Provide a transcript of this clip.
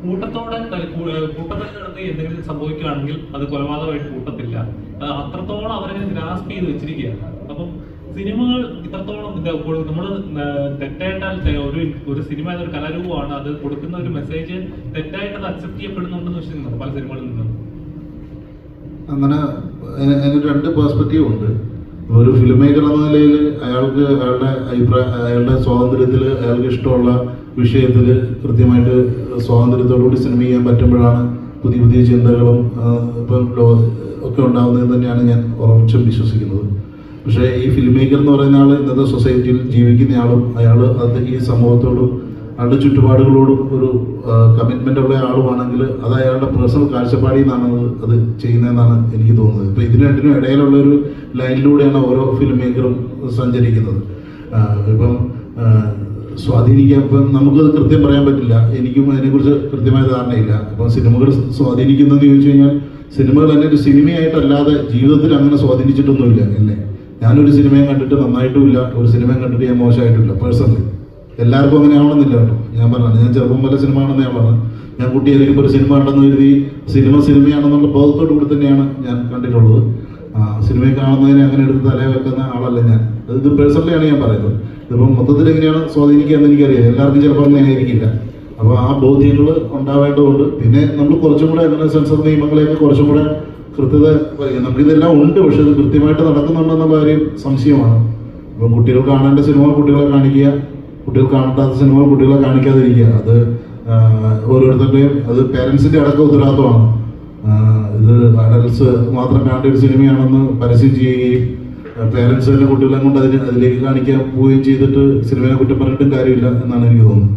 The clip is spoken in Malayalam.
കൂട്ടത്തോടെ കൂട്ടത്തിൽ കിടന്ന് എന്തെങ്കിലും സംഭവിക്കുകയാണെങ്കിൽ അത് കൊലപാതകമായിട്ട് കൂട്ടത്തില്ല. അത്രത്തോളം അവരെ ഗ്രാസ്പ് ചെയ്ത് വെച്ചിരിക്കുകയാണ്. അപ്പം സിനിമകൾ ഇത്രത്തോളം നമ്മൾ തെറ്റായിട്ട് ഒരു സിനിമ എന്നൊരു കലാരൂപമാണ്, അത് കൊടുക്കുന്ന ഒരു മെസ്സേജ് തെറ്റായിട്ട് അത് അക്സെപ്റ്റ് ചെയ്യപ്പെടുന്നുണ്ടെന്ന് വെച്ചിട്ടുണ്ടോ പല സിനിമകളിൽ നിന്നും? അങ്ങനെ അതിന് രണ്ട് പെർസ്പെക്റ്റീവ് ഉണ്ട്. ഒരു ഫിലിം മേക്കർ എന്ന നിലയിൽ അയാൾക്ക് അയാളുടെ സ്വാതന്ത്ര്യത്തിൽ അയാൾക്ക് ഇഷ്ടമുള്ള വിഷയത്തിൽ കൃത്യമായിട്ട് സ്വാതന്ത്ര്യത്തോടുകൂടി സിനിമ ചെയ്യാൻ പറ്റുമ്പോഴാണ് പുതിയ പുതിയ ചിന്തകളും ഇപ്പം ഒക്കെ ഉണ്ടാകുന്നതെന്ന് തന്നെയാണ് ഞാൻ ഉറച്ചും വിശ്വസിക്കുന്നത്. പക്ഷേ ഈ ഫിലിം മേക്കർ എന്ന് പറയുന്ന ആൾ ഇന്നത്തെ സൊസൈറ്റിയിൽ ജീവിക്കുന്ന ആളും അയാൾ അത് ഈ സമൂഹത്തോടും അയാളുടെ ചുറ്റുപാടുകളോടും ഒരു കമ്മിറ്റ്മെൻ്റ് ഉള്ള ആളുമാണെങ്കിൽ അത് അയാളുടെ പേഴ്സണൽ കാഴ്ചപ്പാടിൽ നിന്നാണ് അത് ചെയ്യുന്നതെന്നാണ് എനിക്ക് തോന്നുന്നത്. ഇപ്പോൾ ഇതിന് രണ്ടിനും ഇടയിലുള്ള ഒരു ലൈനിലൂടെയാണ് ഓരോ ഫിലിം മേക്കറും സഞ്ചരിക്കുന്നത്. ഇപ്പം സ്വാധീനിക്കാൻ ഇപ്പം നമുക്കത് കൃത്യം പറയാൻ പറ്റില്ല, എനിക്കും അതിനെക്കുറിച്ച് കൃത്യമായ ധാരണയില്ല. അപ്പം സിനിമകൾ സ്വാധീനിക്കുന്നതെന്ന് ചോദിച്ചു കഴിഞ്ഞാൽ സിനിമകൾ തന്നെ ഒരു സിനിമയായിട്ടല്ലാതെ ജീവിതത്തിൽ അങ്ങനെ സ്വാധീനിച്ചിട്ടൊന്നുമില്ല അല്ലേ. ഞാനൊരു സിനിമയും കണ്ടിട്ട് നന്നായിട്ടുമില്ല, ഒരു സിനിമയും കണ്ടിട്ട് ഞാൻ മോശമായിട്ടില്ല. പേഴ്സണലി എല്ലാവർക്കും അങ്ങനെ ആവണമെന്നില്ല കേട്ടോ. ഞാൻ പറഞ്ഞു, ഞാൻ ചെറുപ്പം പോലെ സിനിമ ആണെന്ന് ഞാൻ പറഞ്ഞു. ഞാൻ കുട്ടിയായിരിക്കുമ്പോൾ ഒരു സിനിമ ഉണ്ടെന്ന് കരുതി സിനിമയാണെന്നുള്ള ബോധത്തോടു കൂടി തന്നെയാണ് ഞാൻ കണ്ടിട്ടുള്ളത്. സിനിമയെ കാണുന്നതിനെ അങ്ങനെ എടുത്ത് തലയെ വെക്കുന്ന ആളല്ല ഞാൻ. ഇത് പേഴ്സണലിയാണ് ഞാൻ പറയുന്നത്. ഇതിപ്പം മൊത്തത്തിൽ എങ്ങനെയാണ് സ്വാധീനിക്കുക എന്ന് എനിക്കറിയാം, എല്ലാവർക്കും ചിലപ്പോൾ അങ്ങനെ ആയിരിക്കില്ല. അപ്പോൾ ആ ബോധ്യങ്ങൾ ഉണ്ടാവേണ്ടതുകൊണ്ട് പിന്നെ നമ്മൾ കുറച്ചും കൂടെ അങ്ങനെ സെൻസർ നിയമങ്ങളെയൊക്കെ കുറച്ചും കൂടെ കൃത്യത നമുക്കിതെല്ലാം ഉണ്ട്, പക്ഷെ ഇത് കൃത്യമായിട്ട് നടക്കുന്നുണ്ടെന്നുള്ള കാര്യം സംശയമാണ്. ഇപ്പം കുട്ടികൾ കാണേണ്ട സിനിമ കുട്ടികളെ കാണിക്കുക, കുട്ടികൾ കാണേണ്ടാത്ത സിനിമ കുട്ടികളെ കാണിക്കാതിരിക്കുക, അത് ഓരോരുത്തരുടെയും അത് പേരൻസിൻ്റെ അടക്കം ഉത്തരവാദിത്വമാണ്. ഇത് അഡൽട്സ് മാത്രം കാണേണ്ട ഒരു സിനിമയാണെന്ന് പരസ്യം ചെയ്യുകയും പേരൻസ് തന്നെ കുട്ടികളെ കൊണ്ട് അതിലേക്ക് കാണിക്കാൻ പോവുകയും ചെയ്തിട്ട് സിനിമയെ കുറ്റം പറഞ്ഞിട്ടും കാര്യമില്ല എന്നാണ് എനിക്ക് തോന്നുന്നത്.